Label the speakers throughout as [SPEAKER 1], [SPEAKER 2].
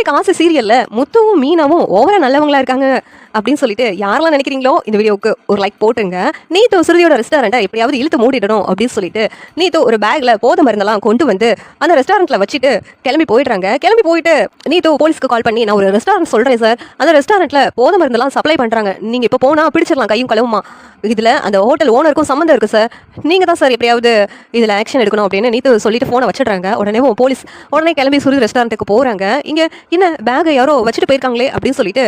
[SPEAKER 1] காசு சீரியல்ல முத்துவும் மீனாவும் ஓவரா நல்லவங்களா இருக்காங்க அப்படின்னு சொல்லிட்டு யாரெல்லாம் நினைக்கிறீங்களோ இந்த வீடியோவுக்கு ஒரு லைக் போட்டுருங்க. நீத்து சுருதியோட ரெஸ்டாரண்ட்டை எப்படியாவது இழுத்து மூடிடணும் அப்படின்னு சொல்லிட்டு நீத்து ஒரு பேக்ல போதை மருந்தெல்லாம் கொண்டு வந்து அந்த ரெஸ்டாரண்ட்ல வச்சுட்டு கிளம்பி போயிடுறாங்க. கிளம்பி போயிட்டு நீத்து போலீஸ்க்கு கால் பண்ணி நான் ஒரு ரெஸ்டாரண்ட் சொல்றேன் சார், அந்த ரெஸ்டாரண்ட்ல போதை மருந்தெல்லாம் சப்ளை பண்றாங்க, நீங்க இப்போ போனா பிடிச்சிடலாம் கையும் களவுமா, இதுல அந்த ஹோட்டல் ஓனருக்கும் சம்மந்தம் இருக்கு சார், நீங்க தான் சார் எப்படியாவது இதுல ஆக்ஷன் எடுக்கணும் அப்படின்னு நீத்து சொல்லிட்டு போனை வச்சிடுறாங்க. போலீஸ் உடனே கிளம்பி சுருதி ரெஸ்டாரண்ட்டுக்கு போறாங்க. இங்க என்ன பேகை யாரோ வச்சுட்டு போயிருக்காங்களே அப்படின்னு சொல்லிட்டு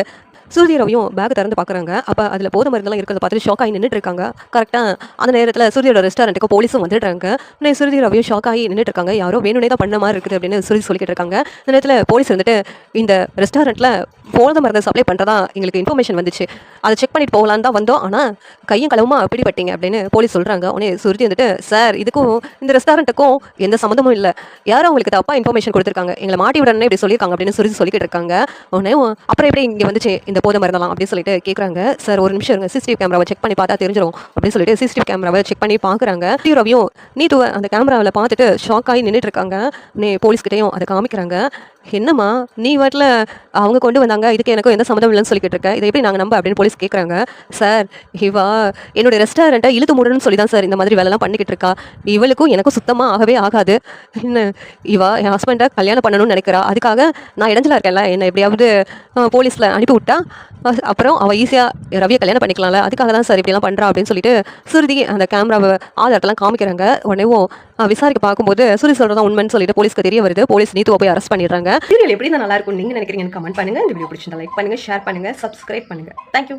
[SPEAKER 1] சுருதி ரவியும் பேக் திறந்து பார்க்குறாங்க. அப்போ அதில் போதை மருந்தெல்லாம் இருக்கிறத பார்த்துட்டு ஷாக் ஆகி நின்றுட்டு இருக்காங்க. கரெக்டாக அந்த நேரத்தில் சுருதியோட ரெஸ்டாரண்ட்டுக்கு போலீஸும் வந்துடுறாங்க. உடனே சுருதி ரவியும் ஷாக் ஆகி நின்றுட்டு இருக்காங்க. யாரோ வேணுனே தான் பண்ண மாதிரி இருக்குது அப்படின்னு சுருதி சொல்லிக்கிட்டு இருக்காங்க. இந்த நேரத்தில் போலீஸ் வந்துட்டு இந்த ரெஸ்டாரண்ட்டில் போதை மருந்தை சப்ளை பண்ணுறதா எங்களுக்கு இன்ஃபர்மேஷன் வந்துச்சு, அதை செக் பண்ணிட்டு போகலான்னு தான் வந்தோம், ஆனால் கையும் களவுமா பிடிபட்டீங்க அப்படின்னு போலீஸ் சொல்கிறாங்க. உடனே சுருதி வந்துட்டு சார் இதுக்கும் இந்த ரெஸ்டாரண்ட்டுக்கும் எந்த சம்மந்தமும் இல்லை, யாரும் அவங்களுக்கு தப்பாக இன்ஃபர்மேஷன் கொடுத்துருக்காங்க, எங்களை மாட்டி விடனே இப்படி சொல்லியிருக்காங்க அப்படின்னு சுருதி சொல்லிக்கிட்டு இருக்காங்க. உடனே அப்புறம் எப்படி இங்கே வந்துச்சு இந்த போதை மருந்தெல்லாம் அப்படின்னு சொல்லிட்டு கேட்குறாங்க. சார் ஒரு நிமிஷம் இருங்க, சிசிடிவி கேமராவை செக் பண்ணி பார்த்தா தெரிஞ்சிடும் அப்படின்னு சொல்லிட்டு சிசிடிவி கேமராவை செக் பண்ணி பார்க்குறாங்க. ரவியும் நீத்து அந்த கேமராவில் பார்த்துட்டு ஷாக் ஆகி நின்றுட்டு இருக்காங்க. போலீஸ்கிட்டையும் அதை காமிக்கிறாங்க. என்னம்மா நீ வாட்டில் அவங்க கொண்டு வந்தாங்க, இதுக்கு எனக்கும் எந்த சம்மந்தம் இல்லைன்னு சொல்லிக்கிட்டு இருக்கேன், இதை எப்படி நாங்கள் நம்ப அப்படின்னு போலீஸ் கேட்குறாங்க. சார் இவா என்னுடைய ரெஸ்டாரண்ட்டை இழுத்து மூடணும்னு சொல்லி தான் சார் இந்த மாதிரி வேலைலாம் பண்ணிக்கிட்டு இருக்கா, இவளுக்கும் எனக்கும் சுத்தமாக ஆகவே ஆகாது, என்ன இவா என் ஹஸ்பண்டை கல்யாணம் பண்ணணும்னு நினைக்கிறா, அதுக்காக நான் இடைஞ்சலாக இருக்கேன்ல, என்னை எப்படியாவது போலீஸில் அனுப்பி விட்டா அப்புறம் அவள் ஈஸியாக ரவியை கல்யாணம் பண்ணிக்கலாம்ல, அதுக்காக தான் சார் இப்படிலாம் பண்ணுறா அப்படின்னு சொல்லிட்டு சுருதி அந்த கேமராவை ஆதாரத்தெல்லாம் காமிக்கிறாங்க. உடனேவும் விசாரிக்க பார்க்கும்போது சுருதி சொல்கிறதா உண்மைன்னு சொல்லிட்டு போலீஸ்க்கு தெரிய வருது. போலீஸ் நீத்துவை போய் அரெஸ்ட் பண்ணிடுறாங்க. சீரியல் எப்படி தான் நல்லா இருக்கும் நீங்கள் நினைக்கிறீங்கன்னு கமெண்ட் பண்ணுங்கள். இந்த வீடியோ பிடிச்சிருந்தா லைக் பண்ணுங்கள், ஷேர் பண்ணுங்கள், சப்ஸ்கிரைப் பண்ணுங்கள். தேங்க்யூ.